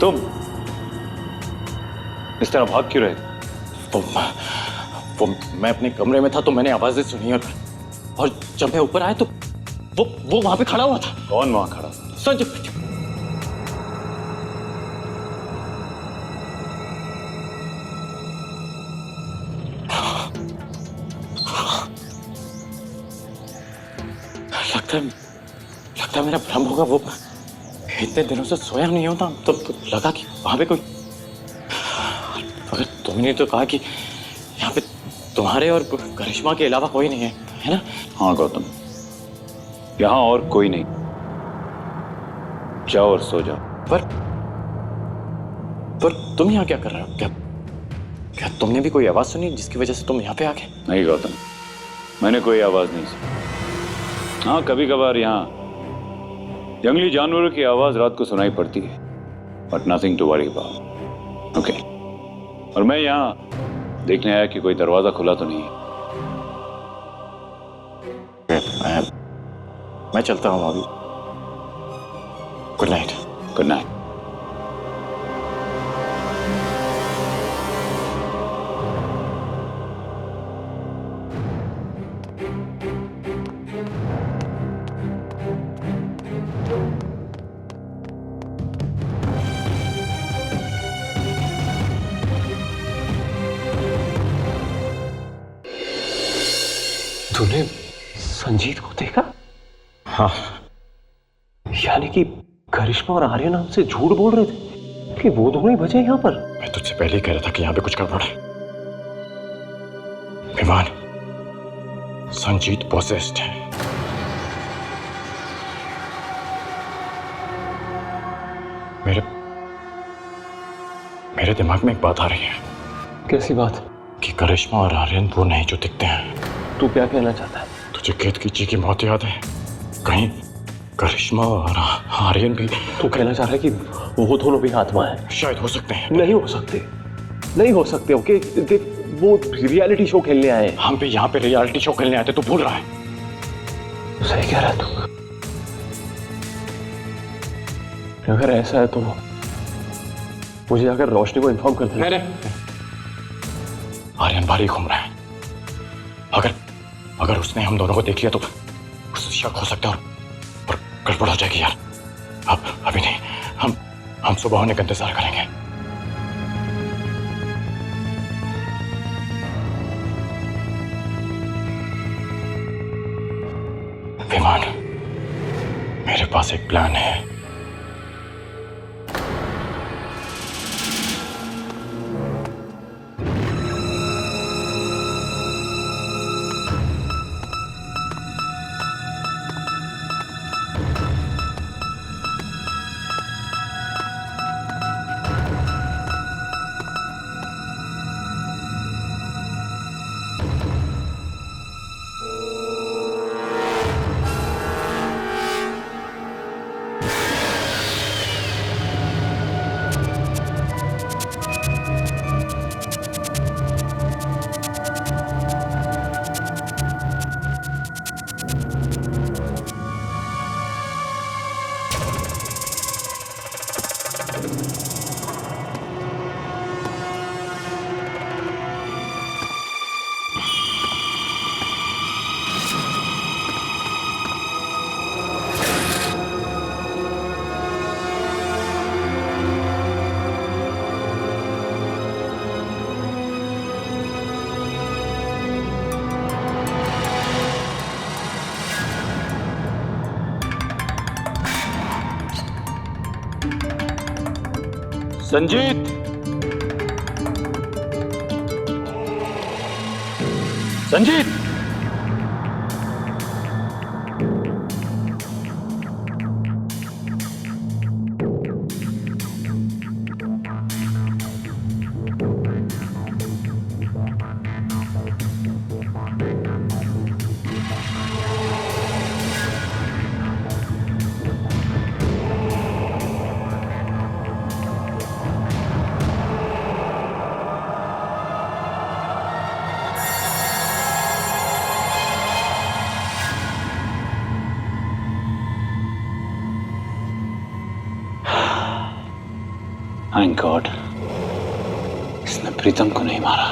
तुम इस तरह भाग क्यों रहे? वो मैं अपने कमरे में था तो मैंने आवाजें सुनी और जब मैं ऊपर आया तो वो वहां पे खड़ा हुआ था। कौन वहां खड़ा था? संजय। लगता है मेरा भ्रम होगा। वो इतने दिनों से सोया नहीं होता तो लगा कि वहां पे कोई, मगर तुमने तो कहा कि यहाँ पे तुम्हारे और करिश्मा के अलावा कोई नहीं है ना? हाँ गौतम, यहाँ और कोई नहीं। जाओ और सो जाओ। पर तुम यहाँ क्या कर रहे हो? क्या तुमने भी कोई आवाज सुनी जिसकी वजह से तुम यहाँ पे आ गए? नहीं गौतम, मैंने कोई आवाज नहीं सुनी। हाँ, कभी कभार यहाँ जंगली जानवरों की आवाज रात को सुनाई पड़ती है, but nothing to worry about. Okay, और मैं यहाँ देखने आया कि कोई दरवाजा खुला तो नहीं है। मैं चलता हूँ अभी। Good night. Good night. तूने संजीत को देखा? हाँ। यानी कि करिश्मा और आर्यन हमसे झूठ बोल रहे थे कि वो दोनों ही बचे यहाँ पर। मैं तुझसे पहले ही कह रहा था कि यहाँ पे कुछ गड़बड़ है। विमान, संजीत पोसेस्ड है। मेरे दिमाग में एक बात आ रही है। कैसी बात? कि करिश्मा और आर्यन वो नहीं जो दिखते हैं। तू क्या कहना चाहता है? तुझे केतकी जी की मौत याद है? कहीं करिश्मा और आर्यन भी? तू कहना चाह रहा है कि वो दोनों भी आत्मा है? शायद हो सकते हैं। नहीं हो सकते, नहीं हो सकते। ओके, देख, वो रियलिटी शो खेलने आए। हम भी यहाँ पे रियलिटी शो खेलने आए थे, तू भूल रहा है? सही कह रहा है तू। अगर ऐसा है तो मुझे जाकर रोशनी को इन्फॉर्म कर देना। आर्यन बाहर ही घूम रहा है। अगर उसने हम दोनों को देख लिया तो उसे शक हो सकता है और गड़बड़ हो जाएगी यार। अभी नहीं, हम सुबह होने का इंतजार करेंगे। विमान, मेरे पास एक प्लान है। संजीत, संजीत, थैंक गॉड इसने प्रीतम को नहीं मारा।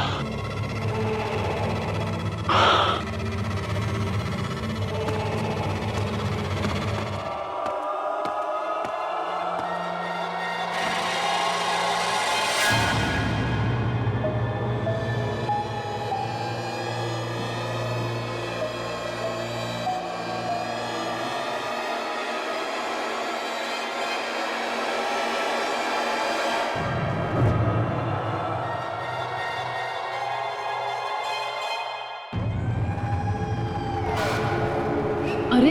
अरे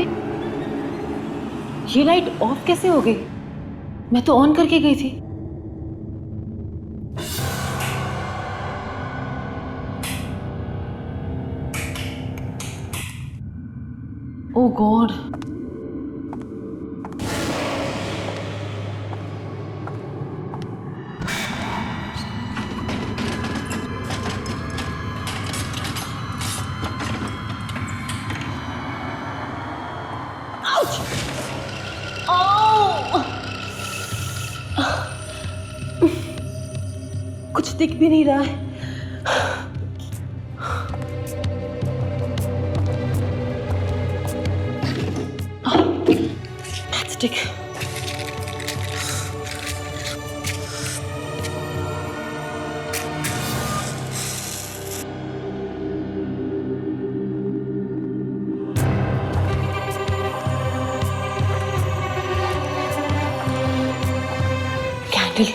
ये लाइट ऑफ कैसे हो गई? मैं तो ऑन करके गई थी। ओह गॉड, कुछ दिख भी नहीं रहा है। Matchstick. Candle.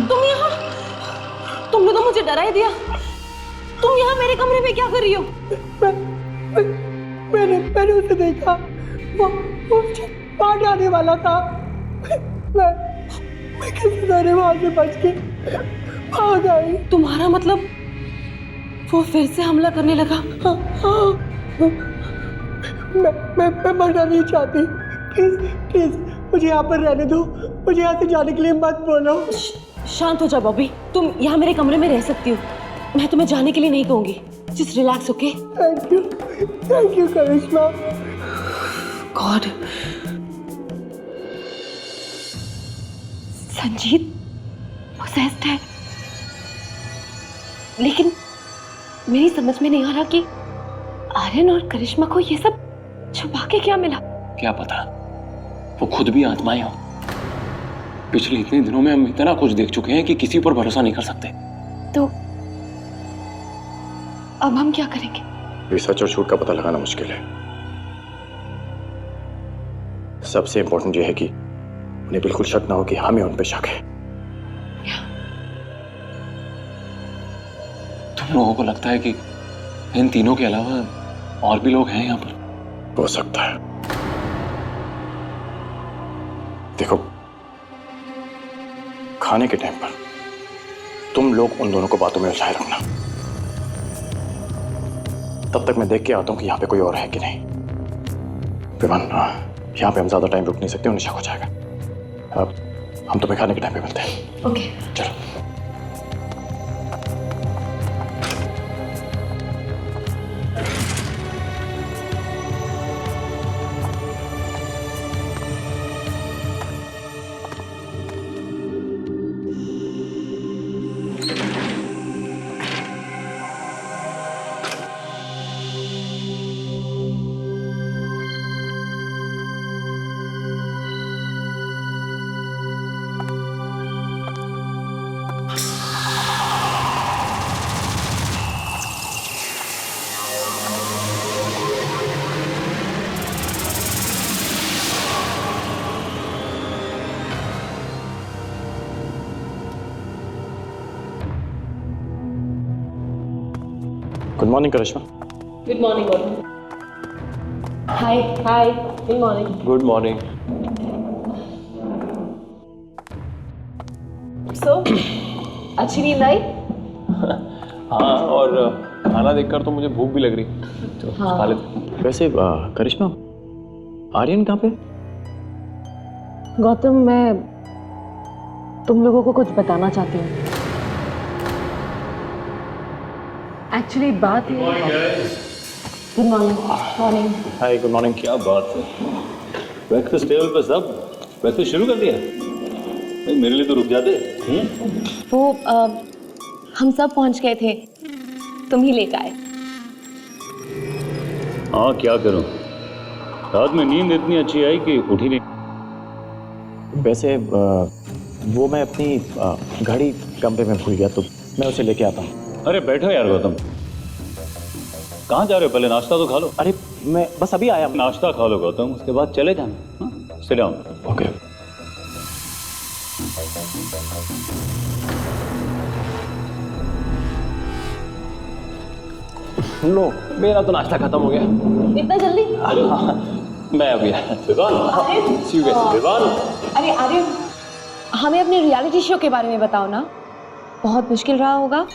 तुम यहाँ? तुमने तो मुझे डरा ही दिया। तुम यहाँ मेरे कमरे में क्या कर रही हो? मैंने उसे देखा, वो मुझे मार आने वाला था। मैं किसी तरह वहां से बच के भाग आई। तुम्हारा मतलब वो फिर से हमला करने लगा? मैं मरना नहीं चाहती। प्लीज मुझे यहाँ पर रहने दो। मुझे यहाँ से जाने के लिए मत बोलो। शांत हो जा बॉबी, तुम यहाँ मेरे कमरे में रह सकती हो। मैं तुम्हें जाने के लिए नहीं कहूंगी। Just relax, okay? Thank you Karishma. God, Sanjeet possessed है, लेकिन मेरी समझ में नहीं आ रहा कि आर्यन और करिश्मा को ये सब छुपा के क्या मिला। क्या पता वो खुद भी आत्माएं हो। पिछले इतने दिनों में हम इतना कुछ देख चुके हैं कि किसी पर भरोसा नहीं कर सकते। तो अब हम क्या करेंगे? ये सच और झूठ का पता लगाना मुश्किल है। सबसे इंपॉर्टेंट यह है कि उन्हें बिल्कुल शक ना हो कि हमें उन पे शक है। तुम लोगों को लगता है कि इन तीनों के अलावा और भी लोग हैं यहाँ पर? हो सकता है। देखो, खाने के टाइम पर तुम लोग उन दोनों को बातों में उलझाए रखना। तब तक मैं देख के आता हूं कि यहाँ पे कोई और है कि नहीं। विमान, यहाँ पे हम ज्यादा टाइम रुक नहीं सकते, उन्हें शक हो जाएगा। अब हम तुम्हें खाने के टाइम पे मिलते हैं। ओके। चलो। Good morning Karishma. Good morning god. Hi good morning. Good morning. So अच्छी नींद आई? हाँ, और खाना देखकर तो मुझे भूख भी लग रही है, तो खा लेते। वैसे करिश्मा, आर्यन कहाँ पे? गौतम, मैं तुम लोगों को कुछ बताना चाहती हूँ। एक्चुअली बात है। Good morning. मॉर्निंग। हाय, गुड मॉर्निंग। क्या बात है, ब्रेकफास्ट टेबल पर सब ब्रेकफास्ट शुरू कर दिया? नहीं, मेरे लिए तो रुक जाते। वो हम सब पहुंच गए थे, तुम ही लेट आए। हाँ, क्या करूं, रात में नींद इतनी अच्छी आई कि उठी नहीं। वैसे वो मैं अपनी घड़ी कमरे में भूल गया, तो मैं उसे लेके आता हूँ। अरे बैठो यार गौतम, कहाँ जा रहे हो? पहले नाश्ता तो खा लो। अरे मैं बस अभी आया। नाश्ता खा लो गौतम, उसके बाद चले जाना। Sit down. ओके। लो, मेरा तो नाश्ता खत्म हो गया। इतना जल्दी? अरे हाँ, मैं अभी आया। अरे आर्यन, हमें अपने रियलिटी शो के बारे में बताओ ना, बहुत मुश्किल रहा होगा।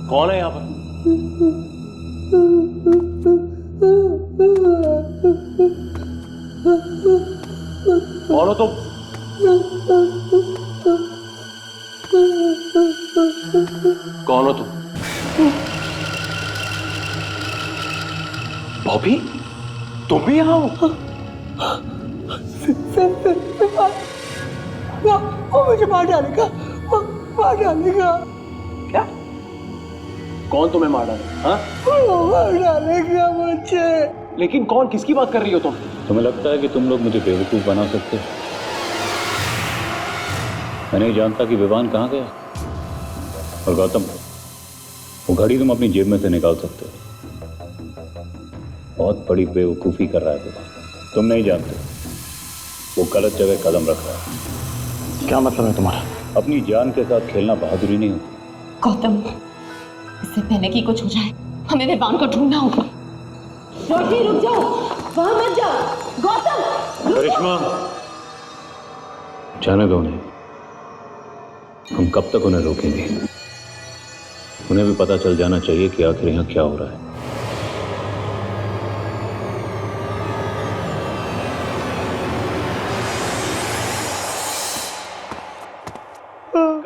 कौन है यहाँ पर? कौन हो तुम? कौन हो तुम? बॉबी, तुम भी यहाँ हो? वो मुझे मार डालेगा, वो मार डालेगा। क्या? कौन तुम्हें मार डाले? हाँ? वो मार डालेगा मुझे। लेकिन कौन? किसकी बात कर रही हो तुम? तुम्हें लगता है कि तुम लोग मुझे बेवकूफ बना सकते हो? मैं नहीं जानता कि विवान कहाँ गया। और गौतम, वो घड़ी तुम अपनी जेब में से निकाल सकते हो। बहुत बड़ी बेवकूफी कर रहा है विवान, तुम नहीं जानते। वो गलत जगह कदम रख रहा है। क्या मतलब है तुम्हारा? अपनी जान के साथ खेलना बहादुरी नहीं होती। गौतम, इससे पहले कि कुछ हो जाए, हमें विवान को ढूंढना होगा। रोशनी, रुक जाओ, वहां मत जाओ। गौतम, करिश्मा, जाने दो उन्हें। हम कब तक उन्हें रोकेंगे? उन्हें भी पता चल जाना चाहिए कि आखिर यहाँ क्या हो रहा है।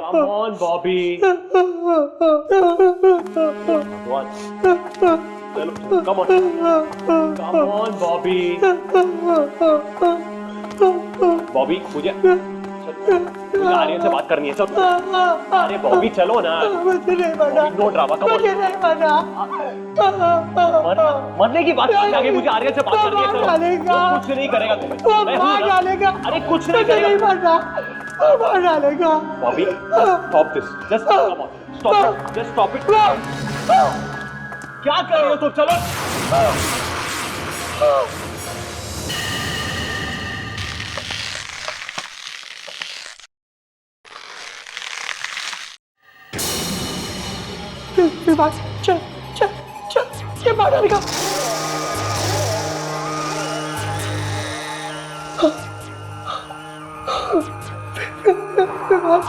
Come on, Bobby. What? चलो, come on. Come on, Bobby. Bobby, मुझे आर्यन से बात करनी है। चलो। अरे बॉबी, चलो ना। मुझे नहीं मारना। नो ड्रामा, कम मुझे नहीं मारना। मरने की बात नहीं, आगे मुझे आर्यन से बात करनी है। मार डालेगा। वो कुछ नहीं करेगा तुम्हें। वो मैं हूं मार ना। डालेगा। अरे कुछ नहीं मुझे नहीं करेगा। मारना। वो मार डालेगा। Bobby, stop this. Just come on. Stop it. Just stop it. क्या कर रही हो तुम? चलो। फिर बात चल चल चल, ये मार डालेगा। विमान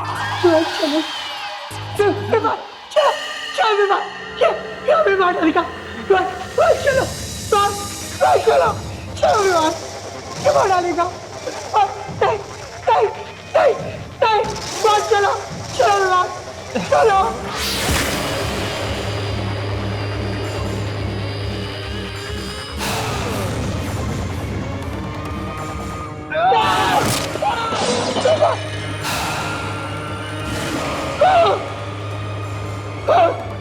चलो विमान चलो चलो विमान ये विमान डालेगा विमान चलो चलो चलो विमान विमान डालेगा नहीं नहीं नहीं नहीं विमान चलो चलो विमान चलो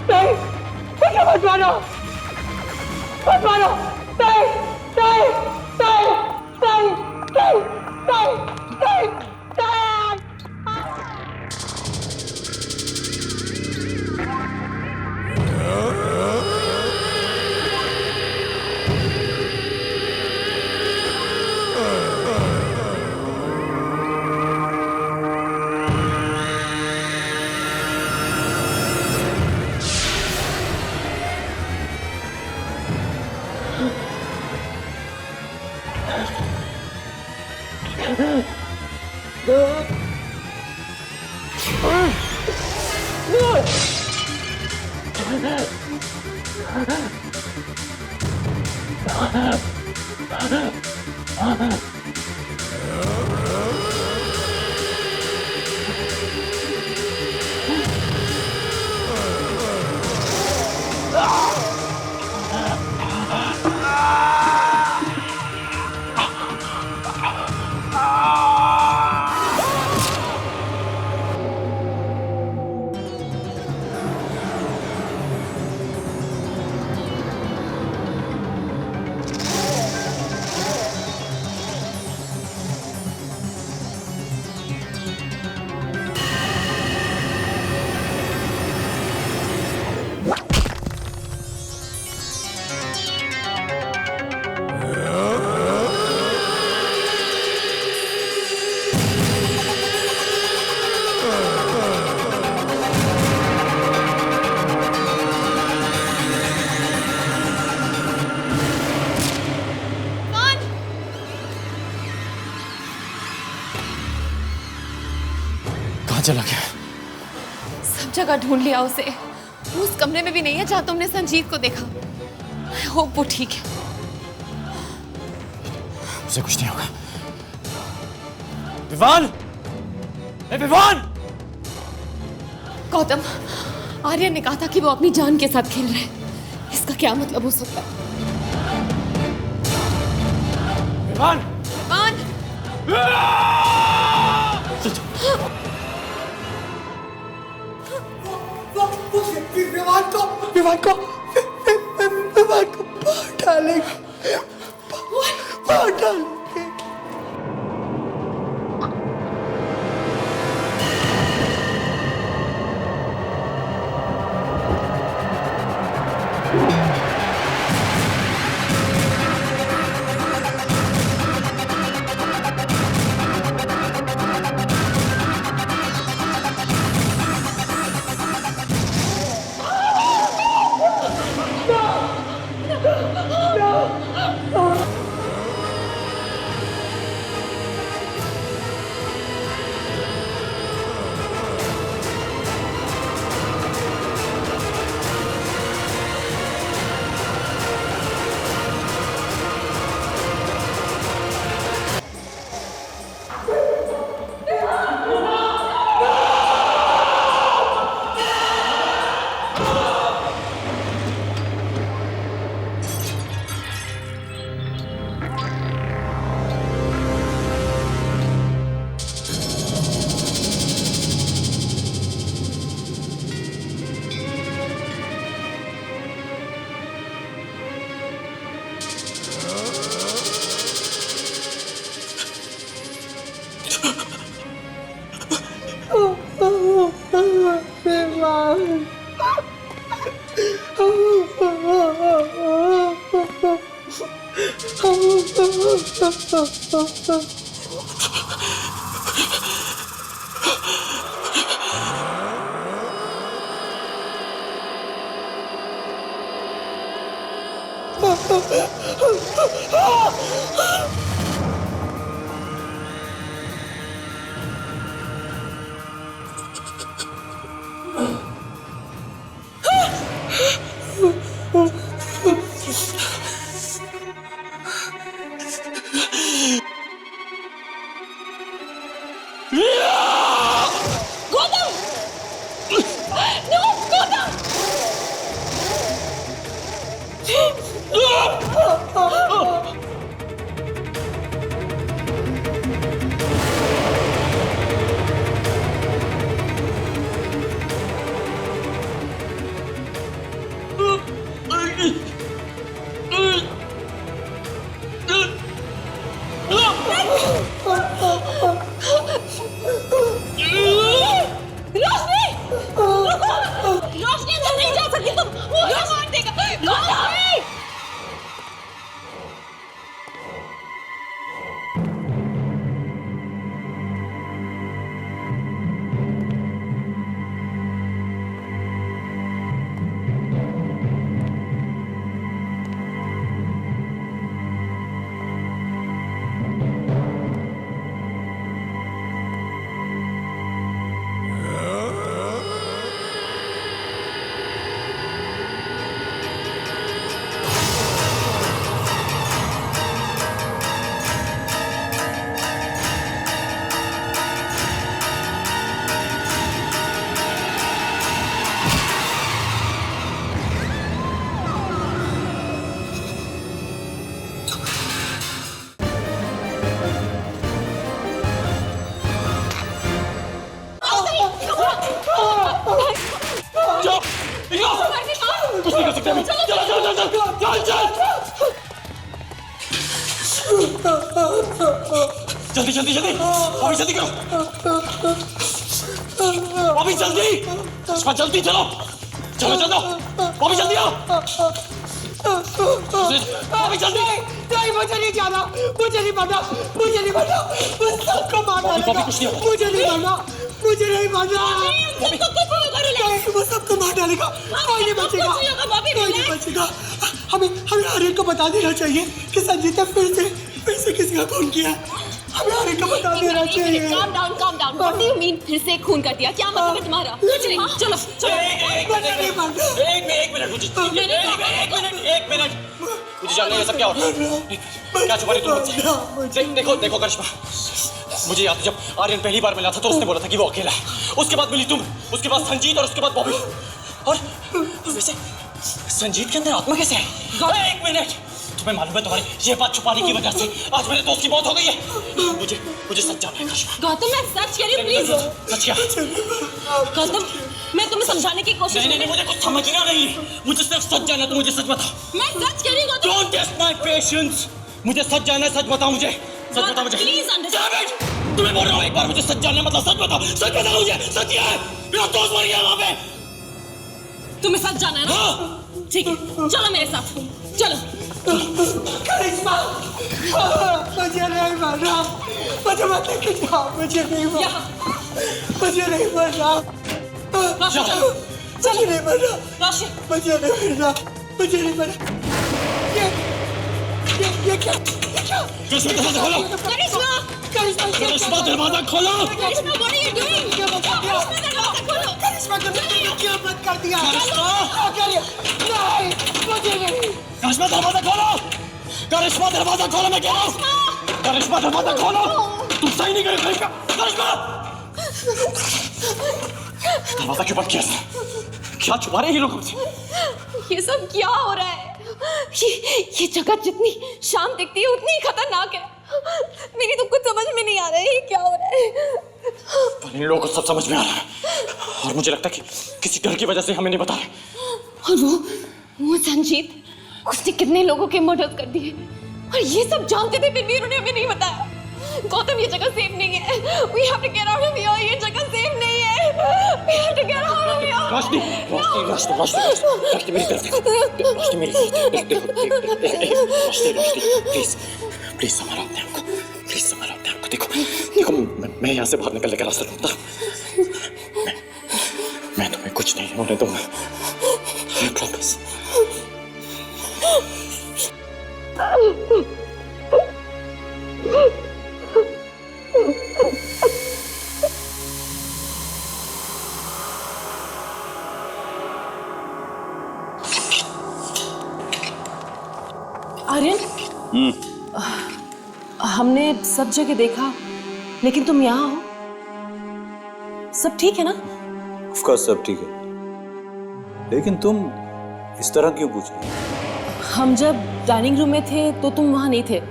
नहीं मुझे मत मारो नहीं नहीं नहीं नहीं नहीं नहीं नहीं नहीं कहाँ चला गया? सब जगह ढूंढ लिया उसे। वो उस कमरे में भी नहीं है जहां तुमने संजीत को देखा। आई होप वो ठीक है। उसे कुछ नहीं होगा। विवान! विवान! गौतम, आर्यन ने कहा था कि वो अपनी जान के साथ खेल रहे हैं। इसका क्या मतलब हो सकता है? विवान! विवान! विमान को बाहर डालेंगे बाहर डालेंगे रोशनी! रोशनी अंदर नहीं जा सकती तुम, वो मार देगा। रोशनी! कुछ नहीं कर सकते अभी। चल चल चल चल चल चल जल्दी जल्दी जल्दी अभी जल्दी करो अभी जल्दी करिश्मा जल्दी चलो चलो चलो अभी जल्दी आओ अभी जल्दी नहीं मुझे नहीं जाना मुझे नहीं मारना मुझे नहीं मारना मुझे सबको मार डालेगा मुझे नहीं मारना मुझे नहीं मारना वो सबको मार डालेगा कोई नहीं बचेगा कोई नहीं बचेगा हमें हमें आर्यन को बता देना चाहिए कि संजीत ने फिर से किसी का खून किया हमें आर्यन को बता देना चाहिए calm down what do you mean फिर से खून कर दिया क्या मतलब है तुम्हारा कुछ नहीं चलो चलो मुझे नहीं मारना एक मिनट मुझे एक मिनट मुझे जानना है सब क्या हो रहा है क्या छुपा रही तुम मुझसे देखो देखो करिश्मा मुझे याद है जब आर्यन पहली बार मिला था तो उसने बोला था कि वो अकेला है उसके बाद मिली तुम उसके बाद संजीत और उसके बाद बॉबी और वैसे संजीत के अंदर आत्मा कैसे है एक मिनट तुम्हें मालूम है तुम्हारी ये बात छुपाने की वजह से आज मेरे दोस्त की मौत हो गई है मुझे सच जानना है करिश्मा गौतम मैं सच कह रही हूँ प्लीज सच क्या गौतम मैं तुम्हें समझाने की कोशिश नहीं मुझे कुछ समझना नहीं मुझे सिर्फ सच जानना तो मुझे सच बताओ मैं सच कह रही हूँ Gautam Don't test my patience मुझे सच जानना है सच बताओ मुझे सच बताओ मुझे प्लीज अंडरस्टैंड तुम्हें बोल रहा हूँ एक बार मुझे सच जानना मतलब सच बताओ मुझे सच क्या है मेरा दोस्त मर गया वहाँ पे तुम्हें सच जाना है ना ठीक है चलो मेरे साथ चलो करिश्मा मुझे नहीं मारना मुझे मत लेके जाओ मुझे नहीं मारना मुझे नहीं मारना मुझे नहीं मारना रोशनी मुझे नहीं मारना मुझे नहीं मारना ये क्या करिश्मा दरवाजा खोलो करिश्मा दरवाजा खोलो करिश्मा what are you doing करिश्मा दरवाजा खोलो करिश्मा को क्यों बंद कर दिया करिश्मा नहीं मुझे नहीं करिश्मा दरवाजा खोलो करिश्मा दरवाजा खोलो मैं कह रहा हूँ करिश्मा दरवाजा खोलो तुम सही नहीं कर करिश्मा करिश्मा दरवाजा क्यों बंद किया क्या छुपा रहे हैं ये लोग हमसे ये सब क्या हो रहा है ये जगह जितनी शांत दिखती है उतनी ही खतरनाक है मेरी तो कुछ समझ में नहीं आ रहा है ये क्या हो रहा है पर इन लोगों को सब समझ में आ रहा है और मुझे लगता है कि किसी डर की वजह से हमें नहीं बता रहे और वो संजीत उसने कितने लोगों के मर्डर कर दिए और ये सब जानते थे फिर भी उन्होंने हमें नहीं बताया गौतम ये जगह सेफ नहीं है we have to get out of here ये जगह सेफ नहीं है we have to get out of here रोशनी मेरी तरफ रोशनी मेरी तरफ प्लीज संभालो अपने आप को प्लीज संभालो अपने आप को देखो मैं यहाँ से बाहर निकलने का रास्ता ढूंढता हूँ मैं तुम्हें कुछ नहीं होने दूंगा I promise आर्यन हमने सब जगह देखा लेकिन तुम यहाँ हो सब ठीक है ना ऑफ कोर्स सब ठीक है लेकिन तुम इस तरह क्यों पूछ रही हो हम जब डाइनिंग रूम में थे तो तुम वहां नहीं थे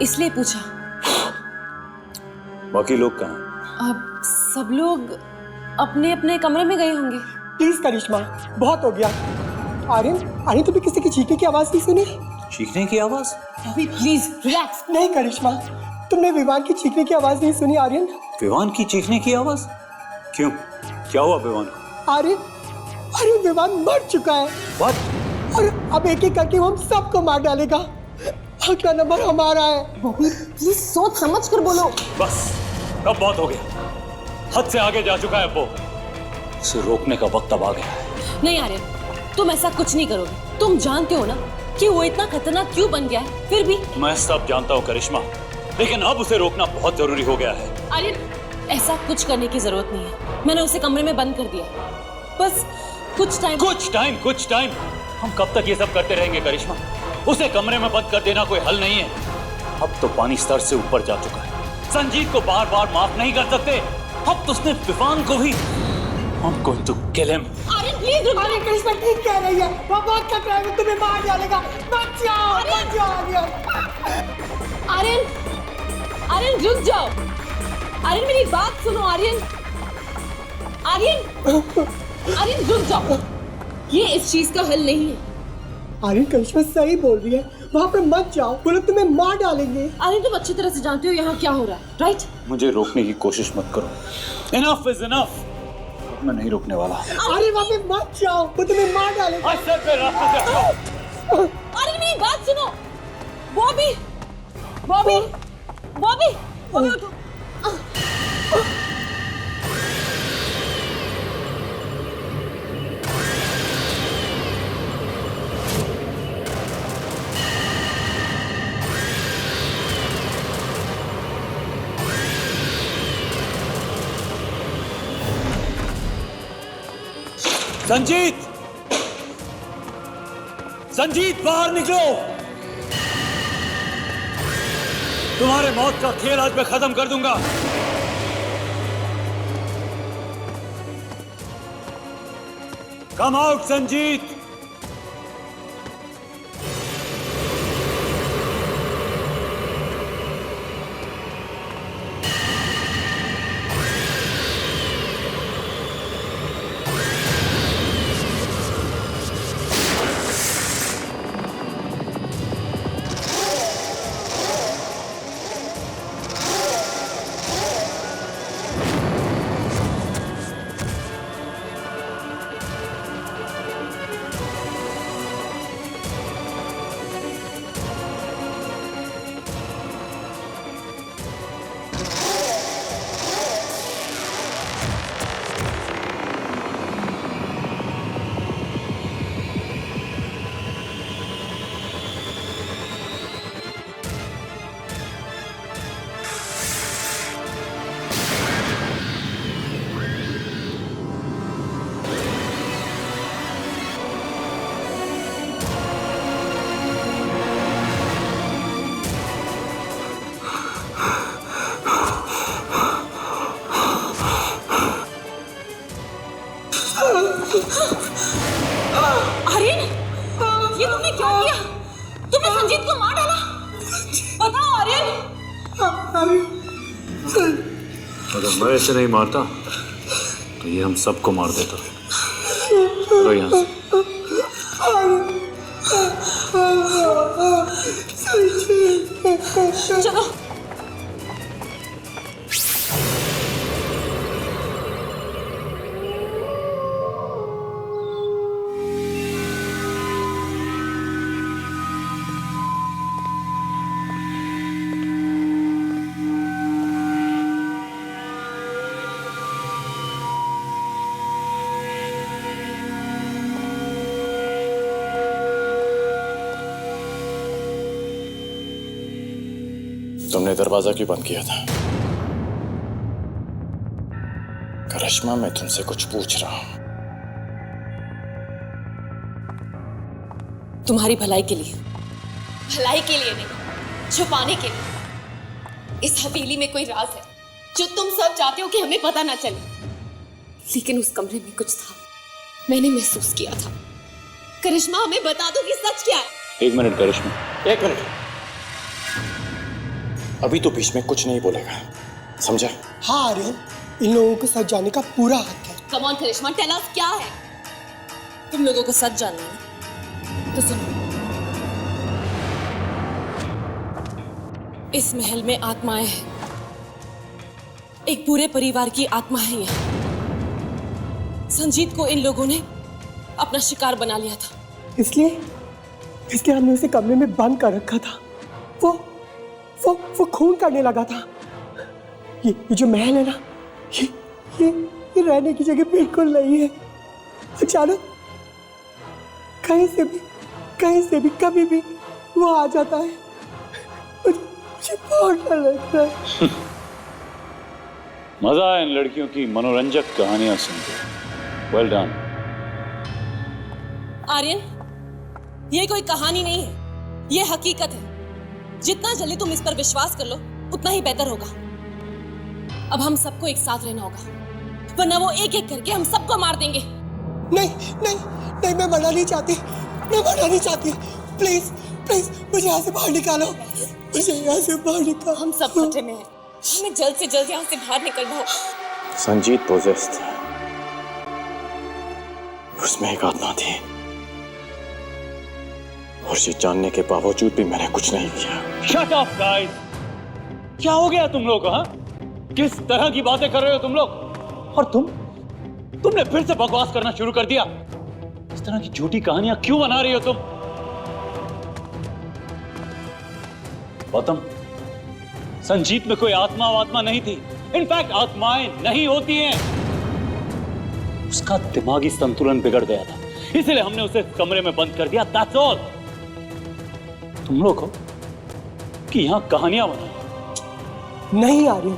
इसलिए पूछा बाकी लोग कहाँ हैं? अब सब लोग अपने अपने कमरे में गए होंगे प्लीज करिश्मा बहुत हो गया आर्यन आर्यन तुमने किसी की चीखने की आवाज नहीं सुनी? चीखने की आवाज? अभी प्लीज रिलैक्स। नहीं करिश्मा, तुमने विवान की चीखने की आवाज नहीं सुनी आर्यन? विवान की चीखने की आवाज? क्यों, क्या हुआ विवान को? आर्यन आर्यन विवान मर चुका है। What? और अब एक एक करके वो हम सबको मार डालेगा। अगला नंबर हमारा है। बॉबी प्लीज सोच समझ कर बोलो। बस, अब बहुत हो गया, हद से आगे जा चुका है वो। उसे रोकने का वक्त अब आ गया है। नहीं आर्यन, तुम ऐसा कुछ नहीं करोगे। तुम जानते हो ना कि वो इतना खतरनाक क्यों बन गया है। फिर भी मैं सब जानता हूँ करिश्मा, लेकिन अब उसे रोकना बहुत जरूरी हो गया है। आर्यन ऐसा कुछ करने की जरूरत नहीं है। मैंने उसे कमरे में बंद कर दिया। बस कुछ टाइम। हम कब तक ये सब करते रहेंगे करिश्मा? उसे कमरे में बंद कर देना कोई हल नहीं है। अब तो पानी स्तर से ऊपर जा चुका है। संजीत को बार बार माफ नहीं कर सकते। अब तो उसने विवान को भी। I'm going to kill him. Aryan please रुक। आर्यन करिश्मा ठीक कह रही है, वो बहुत खतरा है, वो तुम्हें मार डालेगा। मत जाओ आर्यन। आर्यन रुक जाओ। आर्यन मेरी बात सुनो। आर्यन रुक जाओ। ये इस चीज का हल नहीं है। आर्यन करिश्मा सही बोल रही है, वहाँ पे मत जाओ, वो लोग तुम्हें मार डालेंगे। आर्यन तुम अच्छी तरह से जानते हो यहाँ क्या हो रहा है, राइट? मुझे रोकने की कोशिश मत करो। Enough is enough. मैं नहीं रोकने वाला। आर्यन वहाँ पे मत जाओ, वो तुम्हें मार डालेगा। आज सर पे रास्ते से हटो। आर्यन मेरी बात सुनो। बॉबी उठो। संजीत बाहर निकलो। तुम्हारे मौत का खेल आज मैं खत्म कर दूंगा। Come out Sanjeet. आर्यन, ये तुमने क्या किया? तुमने संजीत को मार डाला? बताओ आर्यन। अगर मैं इसे नहीं मारता तो ये हम सबको मार देता। चलो यहाँ से। चलो। तुमने दरवाजा क्यों बंद किया था? करिश्मा, मैं तुमसे कुछ पूछ रहा हूं। तुम्हारी भलाई के लिए। भलाई के लिए नहीं, छुपाने के लिए। इस हवेली में कोई राज है जो तुम सब चाहते हो कि हमें पता ना चले। लेकिन उस कमरे में कुछ था, मैंने महसूस किया था। करिश्मा, हमें बता दो कि सच क्या है। एक मिनट करिश्मा, एक मिनट। अभी तो बीच में कुछ नहीं बोलेगा, समझा? हाँ आर्यन, इन लोगों को सच जानने का पूरा हक है। Come on Karishma, tell us क्या है। तुम लोगों को सच जानना है। तो सुनो, इस महल में आत्माएं हैं, एक पूरे परिवार की आत्मा है यहाँ। संजीत को इन लोगों ने अपना शिकार बना लिया था। इसलिए हमने उसे कमरे में बंद कर रखा था। वो खून करने लगा था। ये जो महल है ना, ये रहने की जगह बिल्कुल नहीं है। अचानक कहीं से भी कभी भी वो आ जाता है। मुझे बहुत डर लगता है। मजा है इन लड़कियों की मनोरंजक कहानियां सुनकर। Well done. आर्यन, ये कोई कहानी नहीं है, ये हकीकत है। जितना जल्दी तुम इस पर विश्वास कर लो उतना ही बेहतर होगा। अब हम सबको एक साथ रहना होगा, वरना वो एक एक करके हम सबको मार देंगे। नहीं, मैं मरना नहीं चाहती। प्लीज मुझे यहाँ से बाहर निकालो। हम सब खतरे में हैं। हमें जल्द से जल्द यहाँ से बाहर निकलना होगा। संजीत पोजेस्ड था, उसमें एक आत्मा थी, और ये जानने के बावजूद भी मैंने कुछ नहीं किया। Shut up guys! क्या हो गया तुम लोग? हाँ, किस तरह की बातें कर रहे हो तुम लोग? और तुमने फिर से बकवास करना शुरू कर दिया। इस तरह की झूठी कहानियां क्यों बना रही हो तुम? गौतम, संजीत में कोई आत्मा नहीं थी। इनफैक्ट आत्माएं नहीं होती हैं। उसका दिमागी संतुलन बिगड़ गया था, इसलिए हमने उसे कमरे में बंद कर दिया। That's all। तुम लोग हो कि यहां कहानियां बनाओ। नहीं आर्यन,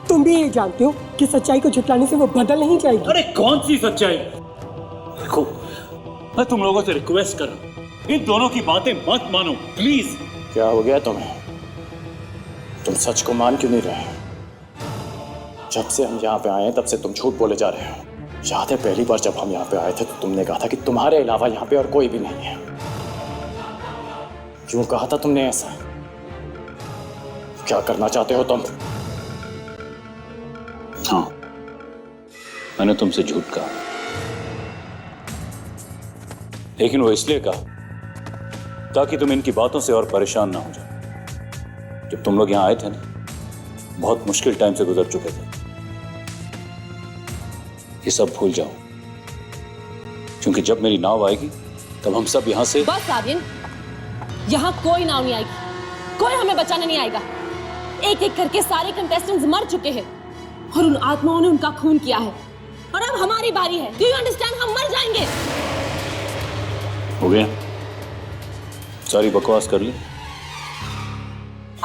तुम भी ये जानते हो कि सच्चाई को झुटलाने से वो बदल नहीं जाएगी। अरे कौन सी सच्चाई? देखो, मैं तुम लोगों से रिक्वेस्ट कर रहा हूं, इन दोनों की बातें मत मानो प्लीज। क्या हो गया तुम्हें? तुम सच को मान क्यों नहीं रहे? जब से हम यहाँ पे आए हैं तब से तुम झूठ बोले जा रहे हो। याद है पहली बार जब हम यहाँ पे आए थे तो तुमने कहा था कि तुम्हारे अलावा यहाँ पे और कोई भी नहीं है। क्यों कहा था तुमने ऐसा? क्या करना चाहते हो तुम? हाँ, मैंने तुमसे झूठ कहा, लेकिन वो इसलिए कहा ताकि तुम इनकी बातों से और परेशान ना हो जाओ। जब तुम लोग यहां आए थे ना, बहुत मुश्किल टाइम से गुजर चुके थे। ये सब भूल जाओ, क्योंकि जब मेरी नाव आएगी तब हम सब यहां से। बस आर्यन, यहाँ कोई नाव नहीं आएगी, कोई हमें बचाने नहीं आएगा। एक एक करके सारे कंटेस्टेंट्स मर चुके हैं और उन आत्माओं ने उनका खून किया है, और अब हमारी बारी है। Do you understand? हम मर जाएंगे। हो गया, सारी बकवास कर ली।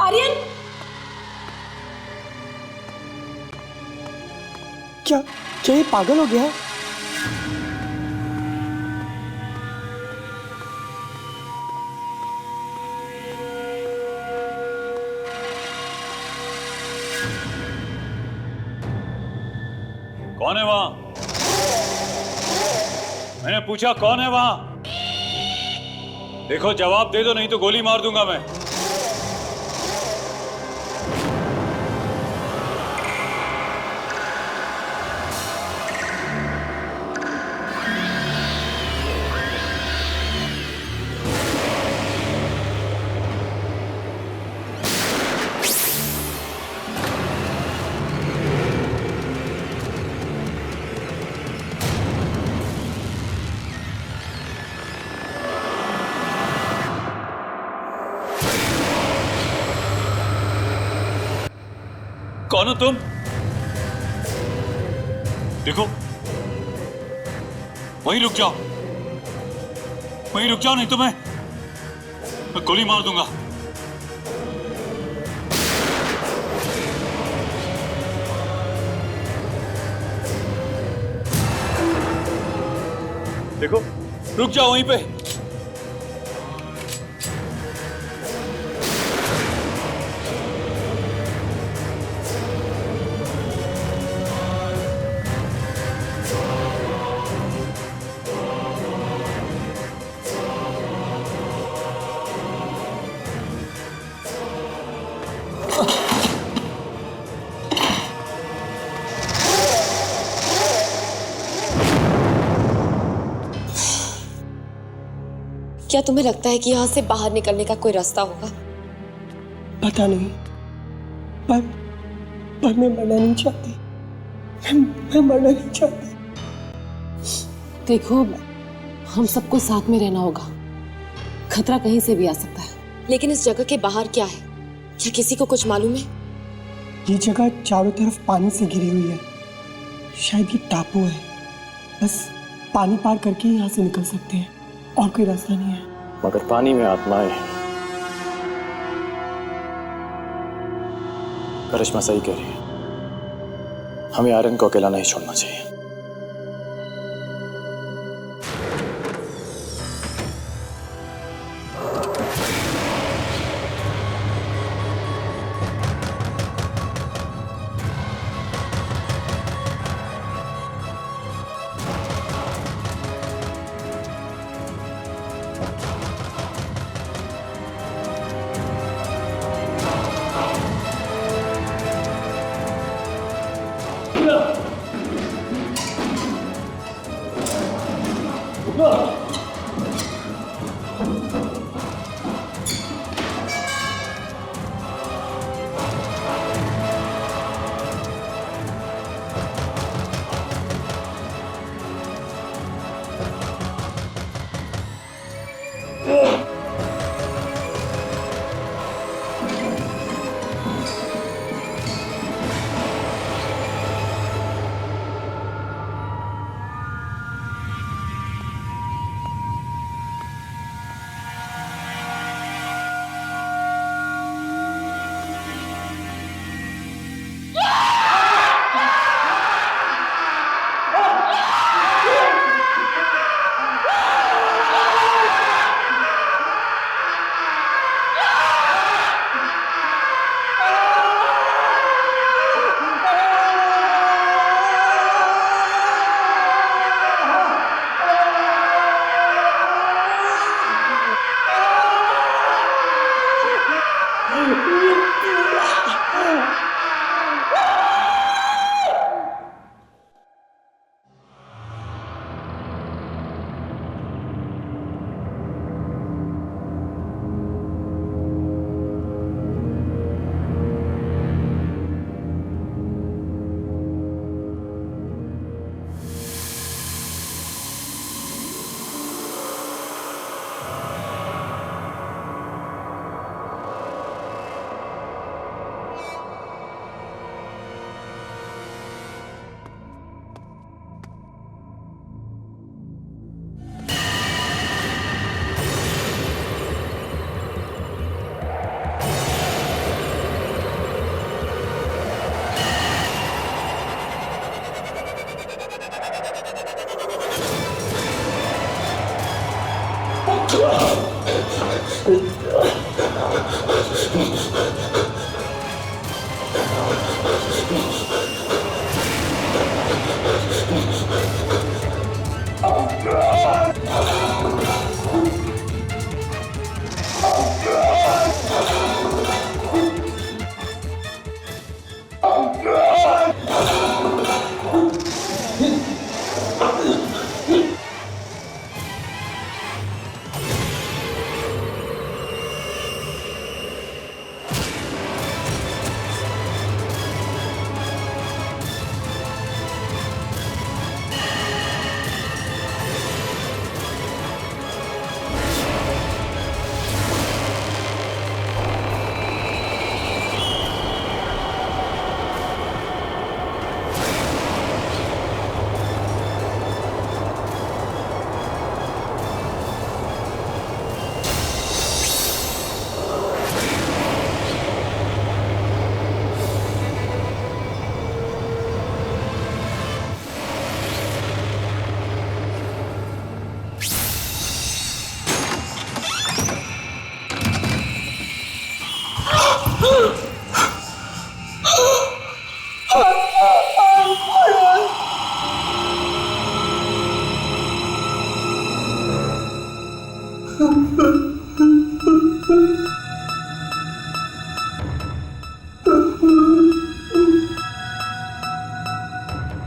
आर्यन, क्या ये पागल हो गया है? कौन है वहां? मैंने पूछा कौन है वहां? देखो, जवाब दे दो, नहीं तो गोली मार दूंगा मैं। कौन हो तुम? देखो, वहीं रुक जाओ, नहीं तो मैं गोली मार दूंगा। देखो, रुक जाओ वहीं पे। क्या तुम्हें लगता है कि यहाँ से बाहर निकलने का कोई रास्ता होगा? पता नहीं, पर मैं मरना नहीं चाहती। मैं मरना नहीं चाहती। देखो, हम सबको साथ में रहना होगा। खतरा कहीं से भी आ सकता है। लेकिन इस जगह के बाहर क्या है? क्या किसी को कुछ मालूम है? ये जगह चारों तरफ पानी से घिरी हुई है। शायद ये टापू है। बस पानी पार करके ही यहाँ से निकल सकते हैं, और कोई रास्ता नहीं है। मगर पानी में आत्माएं। करिश्मा सही कह रही है, हमें आर्यन को अकेला नहीं छोड़ना चाहिए।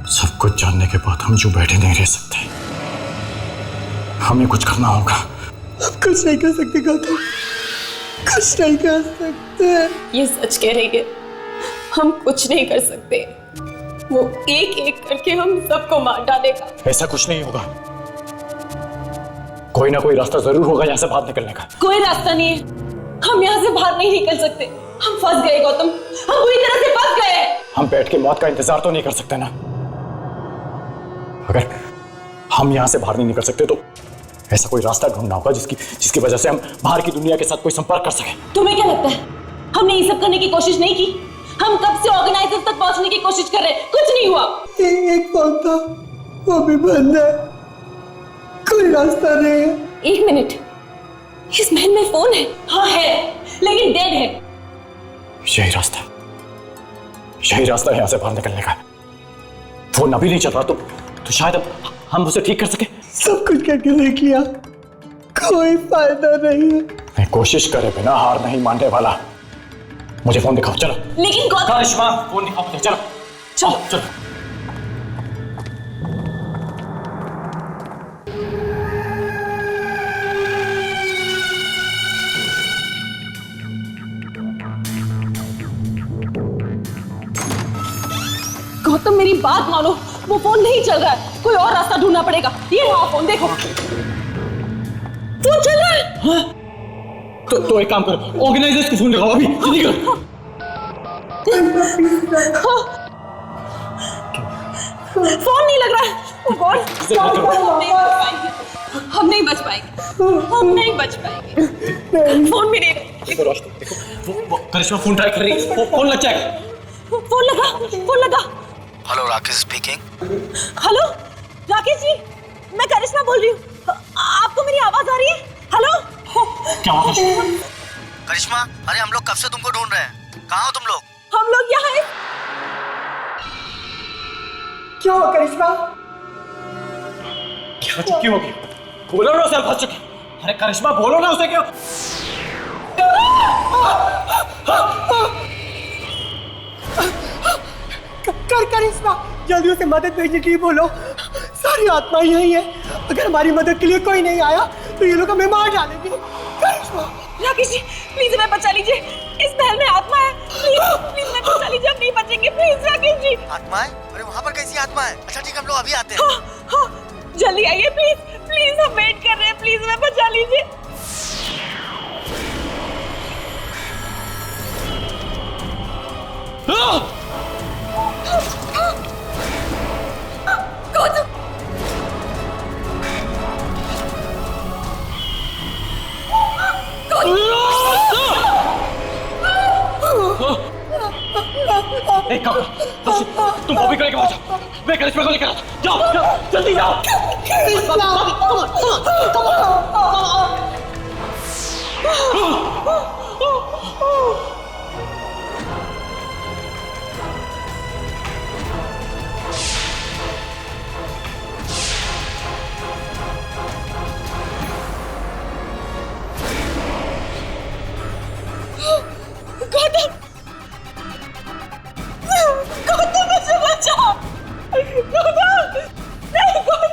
सब कुछ जानने के बाद हम जो बैठे नहीं रह सकते, हमें कुछ करना होगा। कुछ नहीं कर सकते गौतम, कुछ नहीं कर सकते। ये सच कह रही है, हम कुछ नहीं कर सकते। वो एक एक करके हम सबको मार डालेगा। ऐसा कुछ नहीं होगा, कोई ना कोई रास्ता जरूर होगा यहाँ से बाहर निकलने का। कोई रास्ता नहीं है, हम यहाँ से बाहर नहीं निकल सकते। हम फंस गए गौतम, हम पूरी तरह से फंस गए। हम बैठ के मौत का इंतजार तो नहीं कर सकते ना। अगर हम यहाँ से बाहर नहीं निकल सकते तो ऐसा कोई रास्ता ढूंढना होगा जिसकी वजह से हम बाहर की दुनिया के साथ कोई संपर्क कर सके। तुम्हें क्या लगता है हमने ये सब करने की कोशिश नहीं की? हम कब से ऑर्गेनाइजर्स तक पहुंचने की कोशिश कर रहे हैं, कुछ नहीं हुआ। एक फोन था, वो भी बंद है, कोई रास्ता नहीं है। एक मिनट, इस महल में फोन है? हाँ है, लेकिन डेड है। यही रास्ता है यहाँ से बाहर निकलने का। फोन अभी नहीं चल रहा तो शायद अब हम उसे ठीक कर सके। सब कुछ करके देख लिया, कोई फायदा नहीं है। मैं कोशिश करे बिना हार नहीं मानने वाला। मुझे फोन दिखाओ, चलो। लेकिन गौतम, करिश्मा फोन दिखाओ मुझे, चलो चलो चलो। गौतम मेरी बात मानो, वो फोन नहीं चल रहा है, कोई और रास्ता ढूंढना पड़ेगा। ये रहा फोन, देखो फोन चल रहा है। हाँ? तो एक काम करो, ऑर्गेनाइजर्स को फोन लगाओ अभी, जल्दी करो। फोन नहीं लग रहा है। Oh God, हम नहीं बच पाएंगे, हम नहीं बच पाएंगे। फोन भी नहीं, देखो रोशनी, देखो वो करिश्मा फोन ट्राई कर रही है, फोन लग जाएगा। फोन लगा। Hello Rakesh speaking. Hello Rakesh ji, मैं करिश्मा बोल रही हूँ। आपको मेरी आवाज आ रही है? हेलो। क्या हुआ? करिश्मा, अरे हम लोग कब से तुमको ढूंढ रहे हैं, कहाँ हो तुम लोग? हम लोग यहाँ हैं। क्या हुआ करिश्मा? क्या चुकी होगी? बोलो ना उसे, फंस चुकी। अरे करिश्मा बोलो ना उसे, क्यों? करिश्मा, जल्दी उसे मदद भेजने के लिए बोलो। सारी आत्मा यही है, अगर हमारी मदद के लिए कोई नहीं आया तो ये लोग हमें मार डालेंगे। करिश्मा, राकेश जी प्लीज हमें बचा लीजिए, इस महल में आत्मा है। प्लीज हमें बचा लीजिए, हम नहीं बचेंगे। प्लीज राकेश जी। आत्मा है? अरे वहाँ पर कैसी आत्मा है? अच्छा ठीक, हम लोग अभी आते हैं। हाँ, जल्दी आइए प्लीज, हम वेट कर रहे हैं। प्लीज हमें बचा लीजिए। गौतम, एक काम करो, तुम बॉबी को लेकर भाग जाओ, मैं करिश्मा को लेकर आता हूं। जाओ जल्दी जाओ। गौतम मुझे बचाओ। गौतम, नहीं गौतम,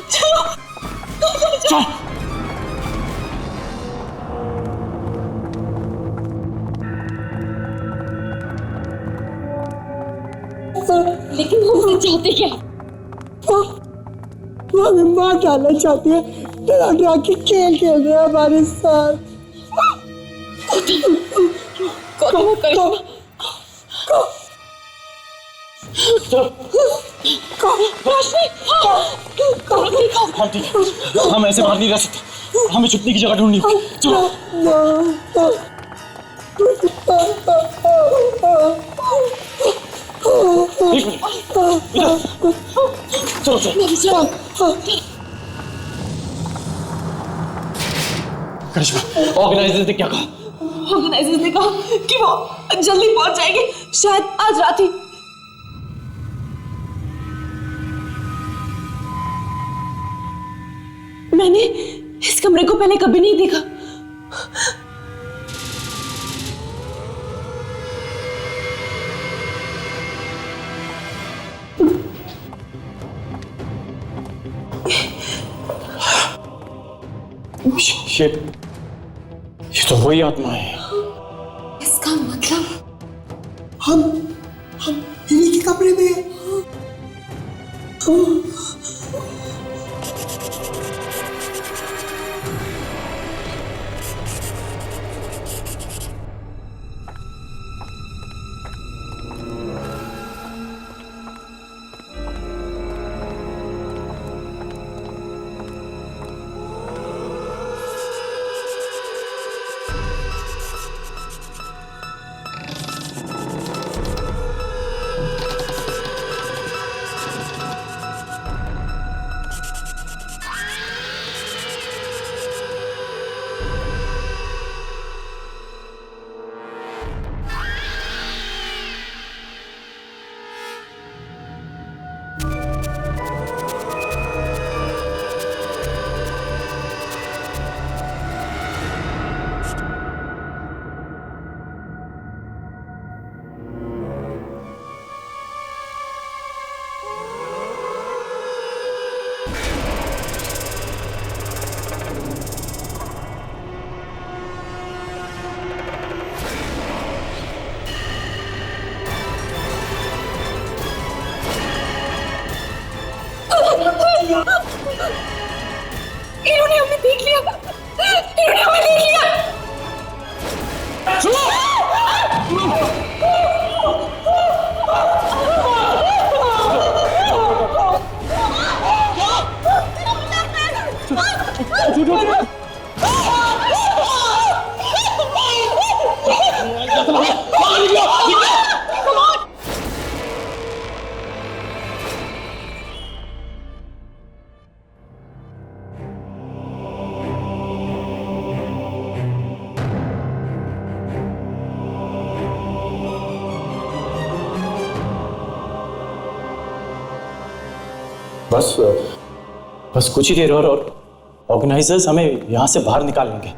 चलो। लेकिन हम चाहते क्या? वो हमें मार डालना चाहती है, डरा के खेल खेल रहे हैं हमारे साथ। हम ठीक है, हम ऐसे बाहर नहीं रह सकते, हमें छुपने की जगह ढूंढनी होगी। चलो। एक मिनट, इधर। चलो। करिश्मा, ऑर्गेनाइजर्स ने क्या कहा? ऑर्गेनाइजर्स ने कहा कि वो जल्दी पहुंच जाएंगे, शायद आज रात ही। मैंने इस कमरे को पहले कभी नहीं देखा। ये तो वही आत्मा है। इसका मतलब हम इन्हीं के कमरे में हैं। इन्होंने हमें देख लिया, इन्होंने हमें देख लिया। बस कुछ ही देर और ऑर्गेनाइजर्स हमें यहाँ से बाहर निकाल लेंगे।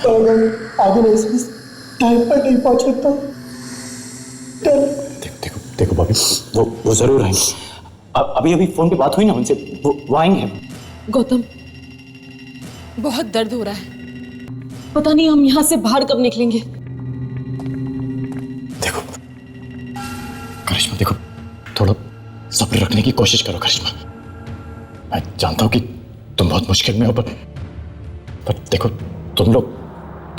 ऑर्गेनाइजर्स टाइम पर नहीं पहुंचे तो देखो बॉबी, वो जरूर आएंगे। अभी फोन पे बात हुई ना उनसे, वो आएंगे। गौतम, बहुत दर्द हो रहा है, पता नहीं हम यहाँ से बाहर कब निकलेंगे। देखो करिश्मा, देखो थोड़ा सब्र रखने की कोशिश करो करिश्मा। मैं जानता हूँ कि तुम बहुत मुश्किल में हो, पर देखो तुम लोग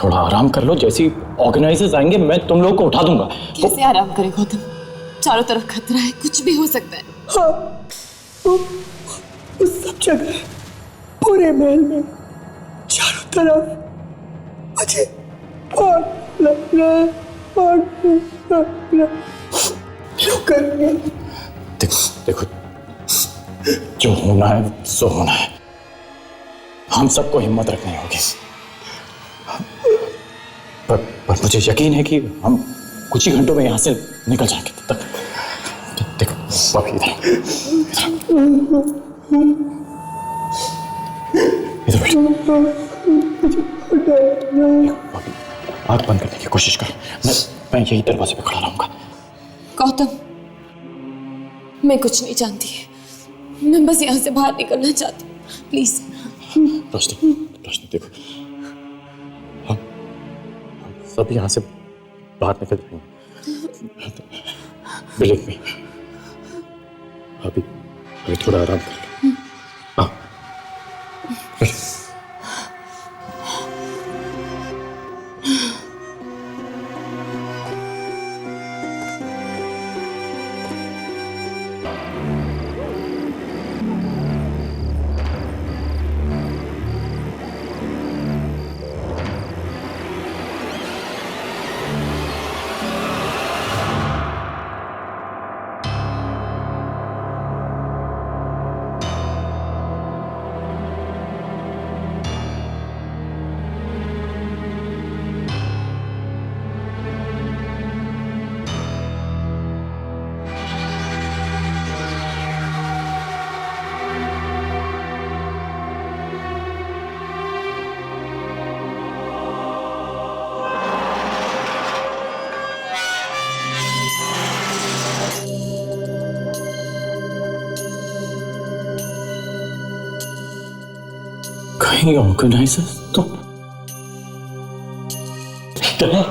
थोड़ा आराम कर लो। जैसे ऑर्गेनाइजर्स आएंगे मैं तुम लोगों को उठा दूंगा। कैसे आराम करे गौतम, चारों तरफ खतरा है, कुछ भी हो सकता है। हाँ, वो सब जगह पूरे महल में चारों तरफ मुझे आग लग रहा है। क्यों कर रहे हैं? देखो जो होना है सो होना है। हम सबको हिम्मत रखनी होगी, पर मुझे यकीन है कि हम कुछ ही घंटों में यहाँ से निकल जाएंगे। तब तक देखो अभी इधर बैठो। आँख बंद करने की कोशिश करो। मैं यही दरवाजे पे खड़ा रहूंगा। गौतम, मैं कुछ नहीं जानती, मैं बस यहाँ से बाहर निकलना चाहती हूँ, प्लीज। रोशनी देखो, हम सब यहाँ से बाहर निकल जाएंगे। बिलीव मी, अभी थोड़ा आराम कर लो। हाँ कहीं ऑर्गेनाइजर तो क्या?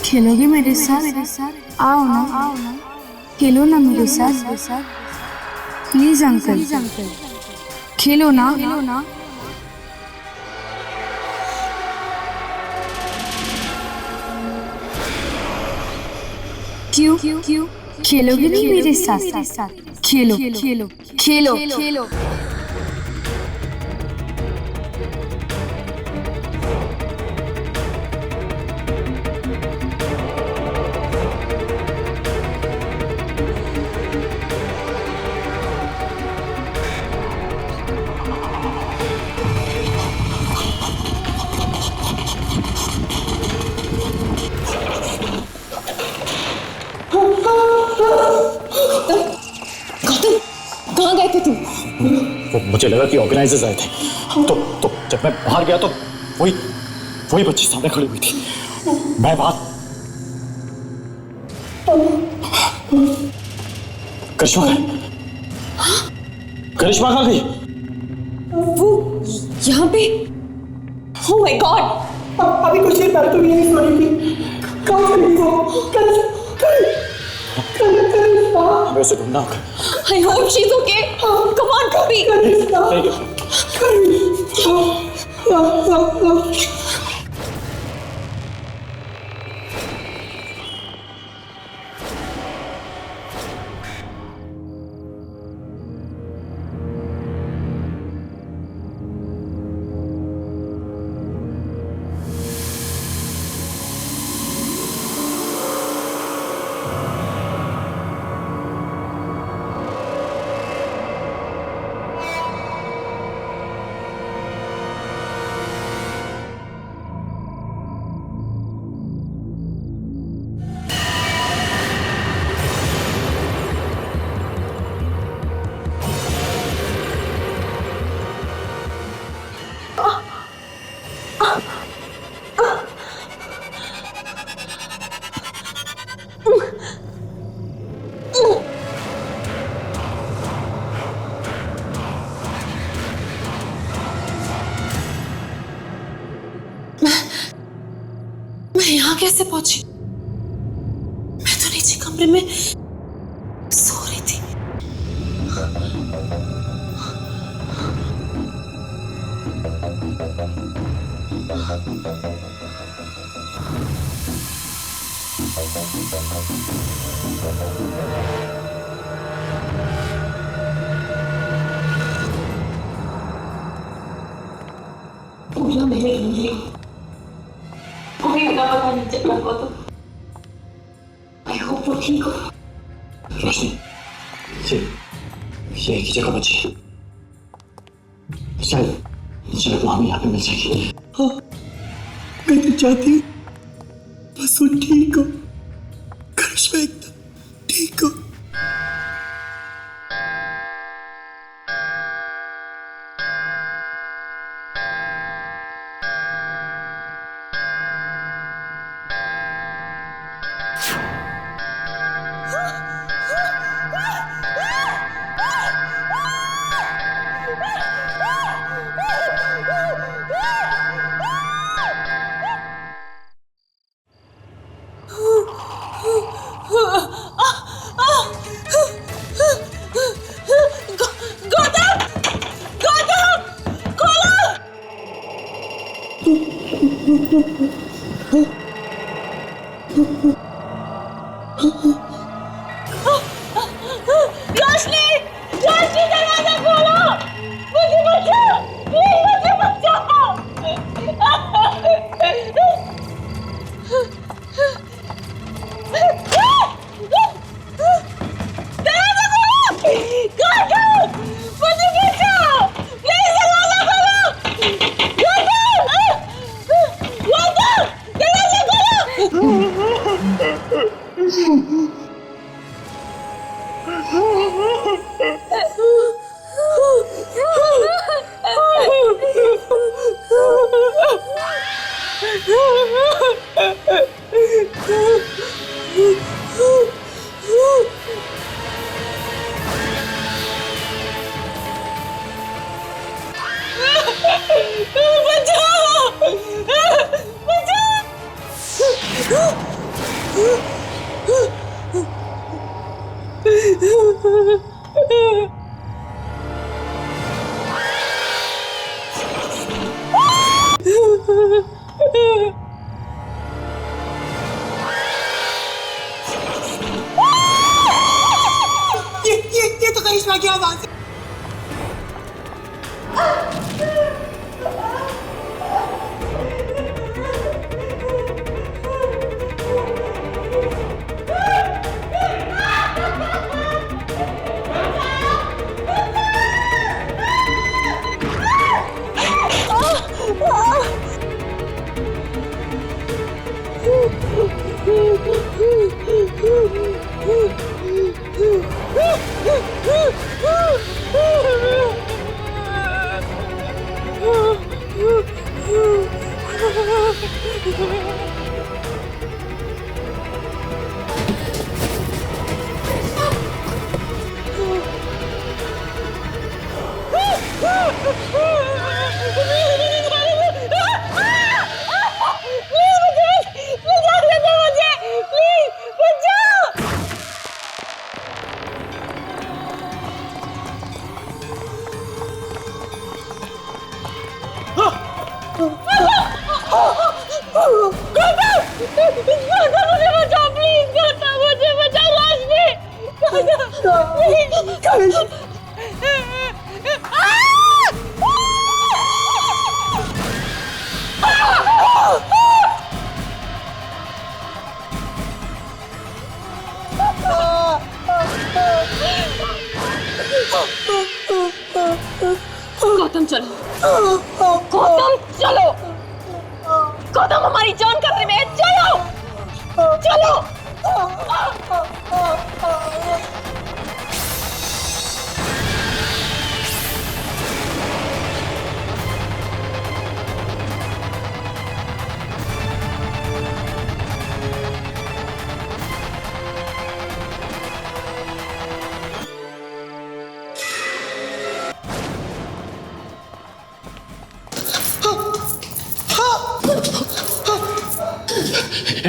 खेलोगे मेरे साथ? आओ ना, खेलो ना मेरे साथ। प्लीज अंकल, खेलो ना। क्यों? खेलोगे नहीं मेरे साथ? खेलो। कहाँ गए थे तुम? वो मुझे लगा कि ऑर्गेनाइजर्स आए थे, तो जब मैं बाहर गया तो वही बच्ची सामने खड़ी हुई थी। मैं बात करिश्मा कहाँ गई? वो यहाँ पे? Oh my God! अभी कुछ देर पहले तो यही सोनी थी। कहाँ चली वो? हमें उसे ढूंढना होगा। I hope she's okay. Come on, Kobe. मैं यहाँ कैसे पहुंची? मैं तो नीचे कमरे में सो रही थी। पूरा मैंने ढूंढ लिया, कोई पता नहीं चल रहा तो। आई होप वो ठीक हो। रोशनी, ये एक ही जगह बची है। शायद वो हमें यहाँ पे मिल जाएगी। हाँ, मैं तो चाहती हूँ बस वो ठीक हो, करिश्मा एकदम ठीक हो। रोशनी, रोशनी दरवाजा खोलो, मुझे बचाओ, प्लीज मुझे बचाओ। दरवाजा खोलो, काटो, मुझे बचाओ, प्लीज दरवाजा खोलो, दरवाजा खोलो। ये तो करिश्मा की आवाज है। गौतम चलो, गौतम चलो, गौतम हमारी जान खतरे में है, चलो चलो।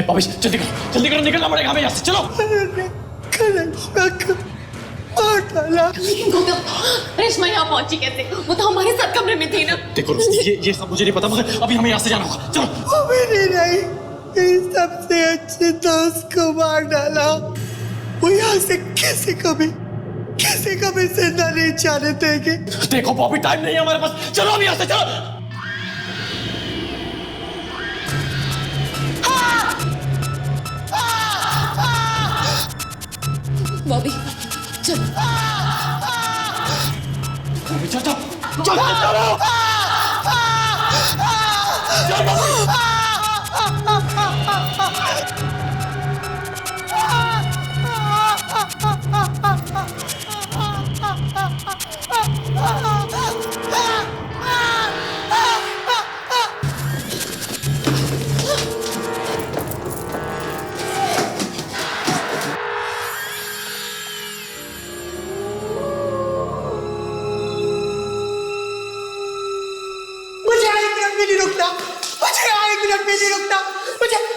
भाभी जल्दी करो निकलना पड़ेगा हमें यहाँ से, चलो। गौतम, रेशमा यहाँ पहुंची कैसे? वो तो हमारे साथ कमरे में थी ना। देखो ये सब मुझे नहीं पता, मगर अभी हमें यहाँ से जाना होगा, चलो। वो भी नहीं, मेरी सबसे अच्छे दोस्त को मार डाला। वो यहाँ से किसी को भी जिंदा नहीं जाने देंगे। देखो बॉबी, टाइम नहीं है हमारे पास, चलो अभी यहाँ से, चलो। बॉबी चल, बॉबी चल चल चल चलो।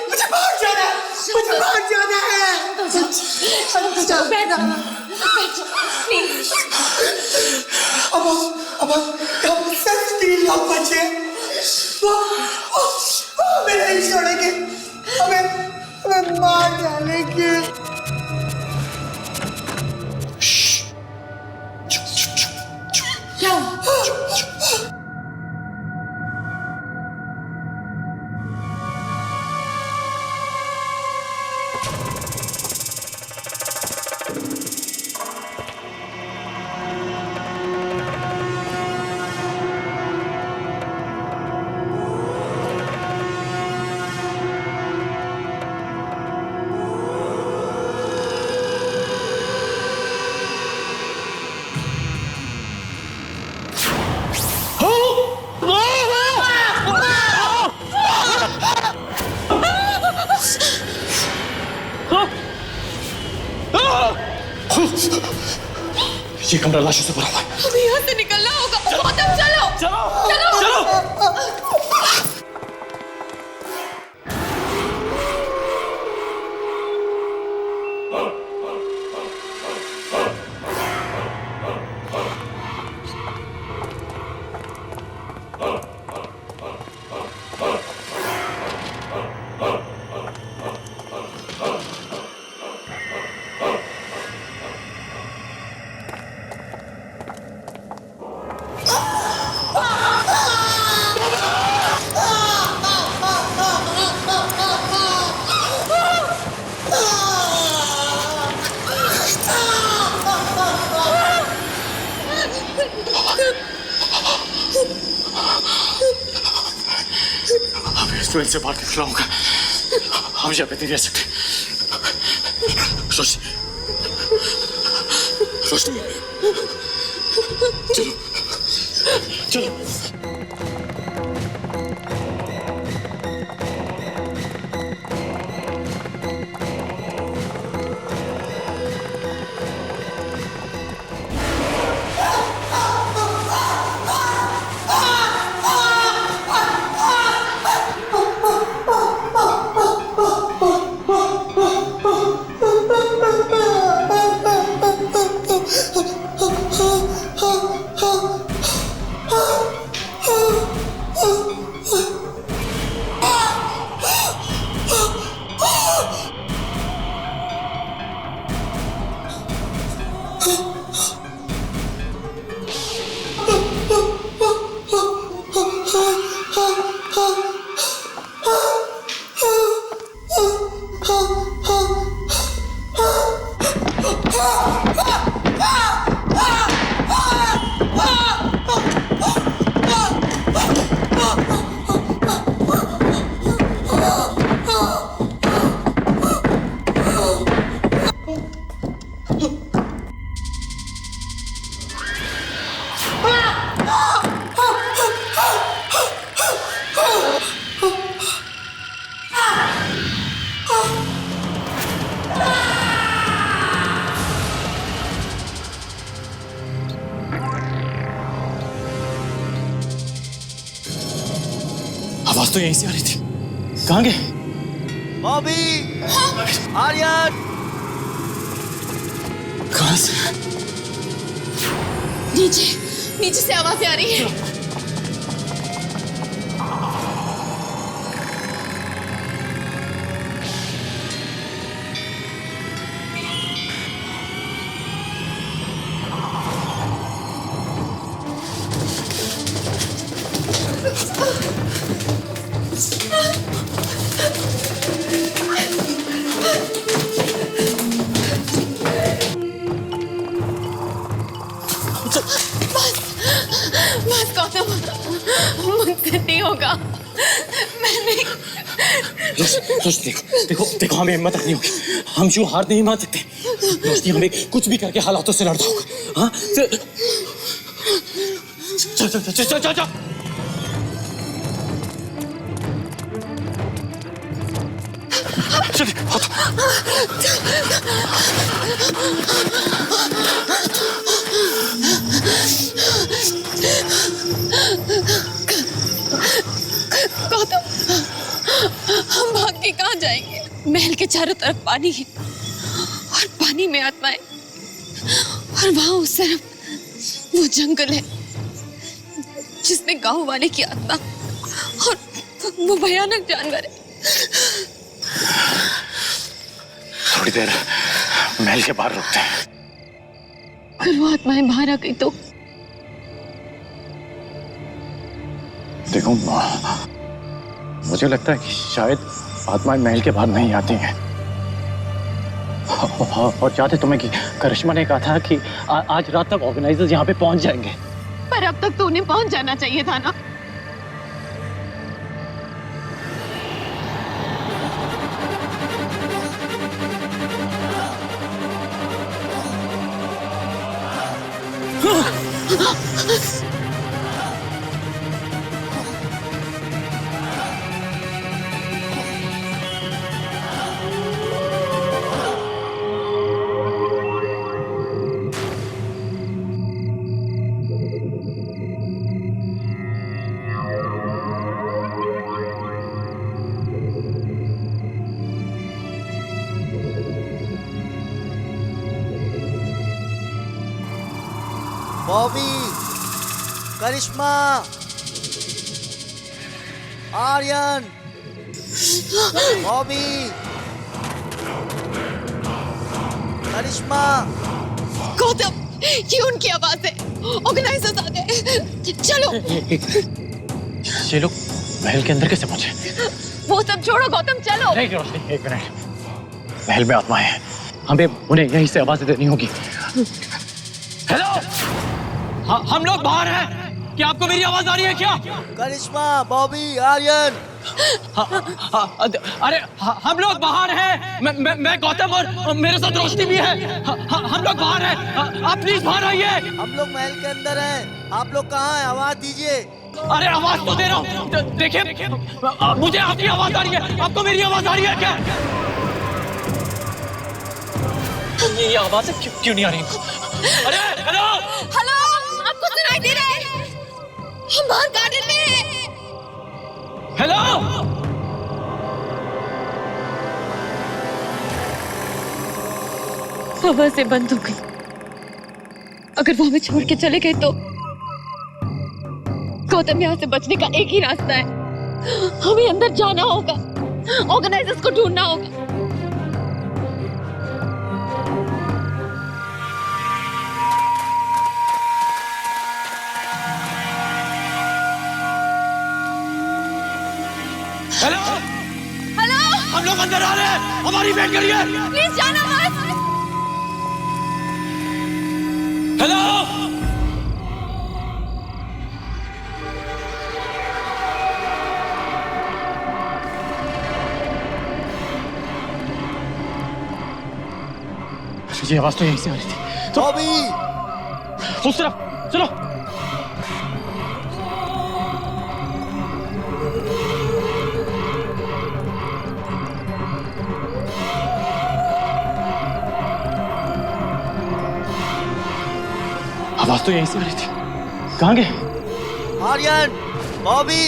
मुझे बाहर जाना है, मुझे बाहर जाना है। चल बैठ जा, प्लीज। अब हम सच के लोग बचे। डालेंगे। ये कमरा लाशों से भरा हुआ है। हमें यहाँ से निकलना होगा। गौतम चलो चलो चलो। रेस्टोरेंट से बाहर निकला होगा। हम यहाँ पे नहीं रह सकते। रोशनी, रोशनी, चलो, चलो। आवाज तो यहीं से आ रही थी। कहाँ गए? बॉबी, आर्यन, कहाँ से? नीचे नीचे से आवाजें आ रही हैं। बस गौतम, मुझसे नहीं होगा। मैंने रोशनी, देखो देखो, हमें हिम्मत रखनी होगी। हम यूं हार नहीं मान सकते। रोशनी, हमें कुछ भी करके हालातों से लड़ना होगा। हाँ, चल चल चल चल चल चल। गौतम, हम भाग के कहाँ जाएंगे? महल के चारों तरफ पानी है और पानी में आत्माएं, और वहां उस तरफ वो जंगल है जिसमें गांव वाले की आत्मा और वो भयानक जानवर है। थोड़ी देर महल के बाहर रुकते हैं। अगर वो आत्माएं बाहर आ गई तो? देखो मुझे लगता है कि शायद आत्माएं महल के बाहर नहीं आती हैं। और चाहते तुम्हें कि करिश्मा ने कहा था कि आज रात तक ऑर्गेनाइजर्स यहाँ पे पहुंच जाएंगे। पर अब तक तो उन्हें पहुंच जाना चाहिए था ना। बॉबी, करिश्मा, आर्यन, बॉबी, करिश्मा। गौतम, ये उनकी आवाज है। ऑर्गेनाइजर्स आ गए। चलो। ये लोग महल के अंदर कैसे पहुंचे? वो सब छोड़ो गौतम, चलो। नहीं रोशनी, एक मिनट। महल में आत्माएं हैं, हमें उन्हें यहीं से आवाजें देनी होगी। हेलो, हम लोग बाहर हैं। क्या आपको मेरी आवाज आ रही है क्या? करिश्मा, बॉबी, आर्यन। अरे हम लोग बाहर हैं। मैं गौतम और मेरे साथ रोशनी भी है। हम लोग बाहर हैं। आप प्लीज बाहर आइए। हम लोग महल के अंदर हैं। आप लोग कहाँ हैं? आवाज दीजिए। अरे आवाज तो दे रहा हूँ। देखिए, मुझे आपकी आवाज आ रही है। आपको मेरी आवाज आ रही है क्या? ये आवाज क्यों नहीं आ रही? अरे हेलो हेलो, आपको सुनाई दे रहा है? हम बाहर गार्डन में हैं। हेलो, हवा से बंद हो गई। अगर वो हमें छोड़ के चले गए तो गौतम, यहाँ से बचने का एक ही रास्ता है। हमें अंदर जाना होगा, ऑर्गेनाइजर्स को ढूंढना होगा। हेलो, हेलो, हम लोग अंदर आ रहे हैं। हमारी वेट करिए। प्लीज जाना मत। हेलो, ये आवाज तो यहीं से आ रही थी। तो बॉबी, उस तरफ चलो। आवाज तो यहीं से आ रही थी। कहाँ गए? आर्यन, बॉबी।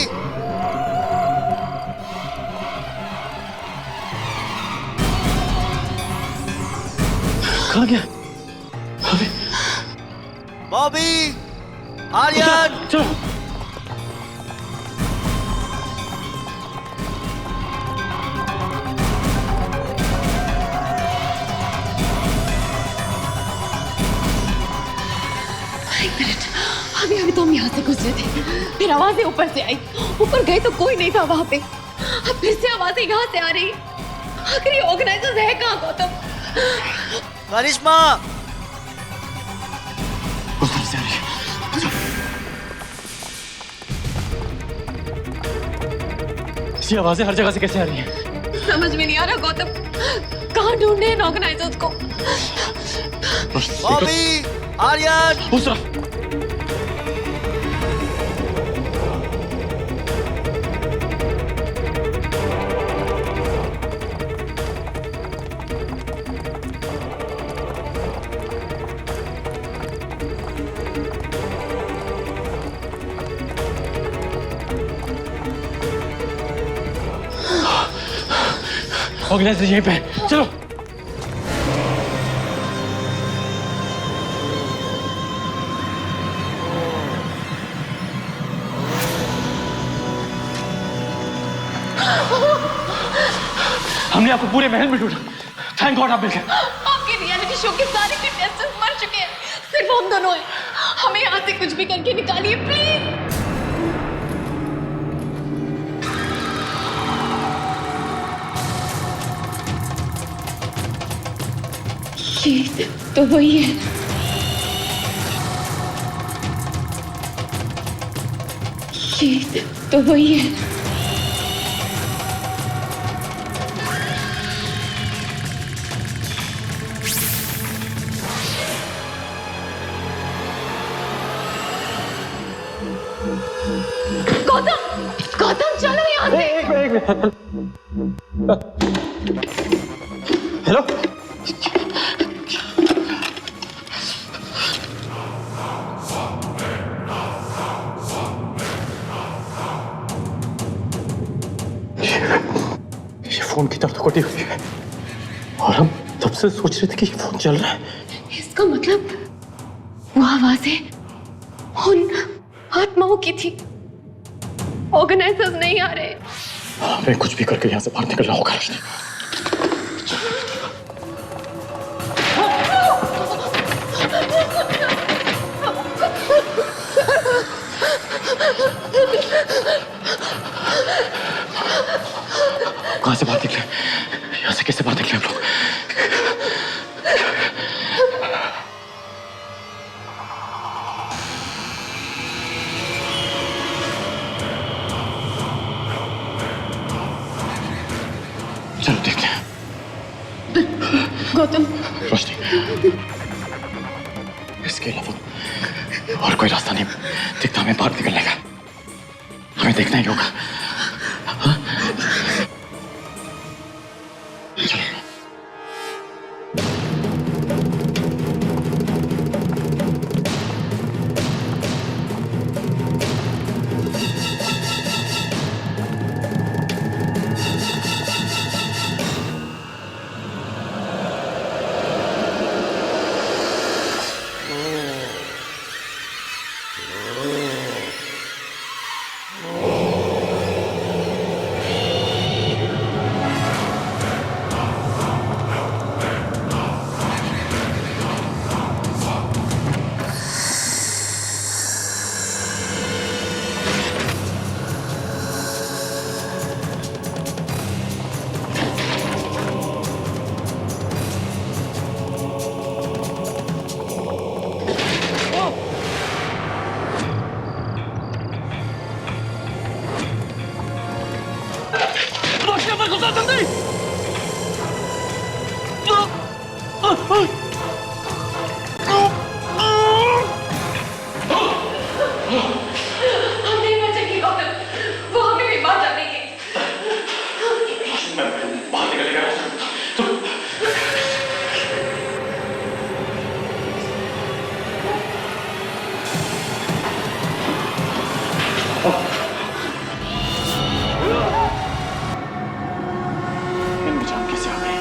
कहाँ गया? अबे, बॉबी, आर्यन। चलो। अभी तो हम यहाँ से गुजरे थे, फिर आवाजें ऊपर से आई। ऊपर गए तो कोई नहीं था वहां पे। अब फिर से आवाजें यहाँ से आ रही। आखिर ये ऑर्गेनाइजर्स है कहाँ गौतम? करिश्मा, उस तरफ से आ रही है। ये आवाजें हर जगह से कैसे आ रही हैं? समझ में नहीं आ रहा गौतम, कहाँ ढूंढने इन ऑर्गेनाइजर्स को? बॉबी, आर्यन। उस तरफ। ऑर्गेनाइजर यहीं पे, चलो। हमने आपको पूरे महल में ढूंढा। थैंक गॉड आप मिल गए। आपके रियलिटी शो के सारे कंटेस्टेंट्स मर चुके हैं, सिर्फ हम दोनों हैं। हमें यहाँ से कुछ भी करके निकालिए प्लीज। ये तो वही है। ये तो वही है। गौतम, गौतम चलो यहाँ से। हेलो, ये फोन की तरफ तो कटी हुई है और हम तब से सोच रहे थे कि ये फोन चल रहा है। इसका मतलब वो आवाजें उन आत्माओं की थी। ऑर्गेनाइजर्स नहीं आ रहे। हमें कुछ भी करके यहाँ से बाहर निकलना होगा रजनी। कहाँ से बाहर निकले? यहाँ से कैसे बाहर निकले हम लोग? चलो देखते हैं। गौतम, रोशनी, इसके अलावा और कोई रास्ता नहीं दिखता हमें बाहर निकलने का। हमें देखना ही होगा। हाँ? चलो। हम नहीं बचेंगे गौतम, वो हमें भी मार डालेंगे। बाहर निकलेगा तो इनकी जान कैसे आ गई?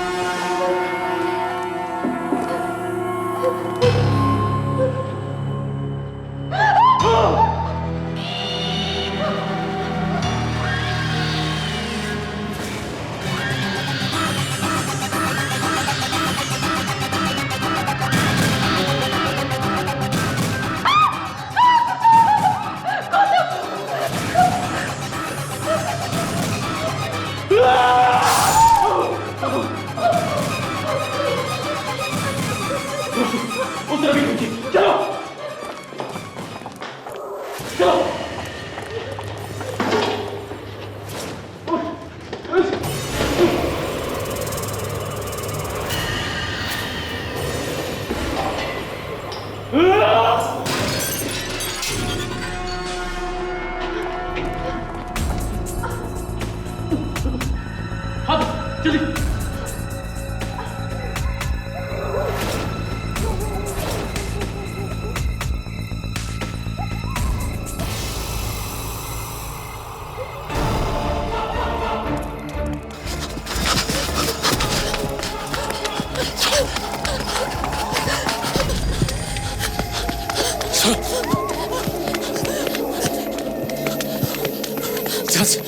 ध्यान से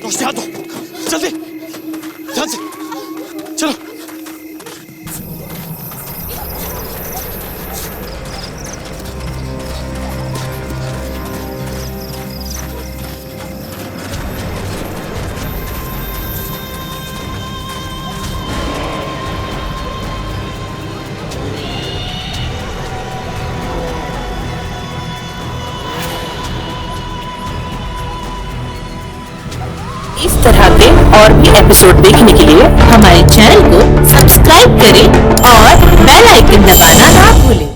रोशनी, हाथ दो जल्दी, ध्यान से। चलो इस तरह के और भी एपिसोड देखने के लिए हमारे चैनल को सब्सक्राइब करें और बेल आइकन दबाना ना भूलें।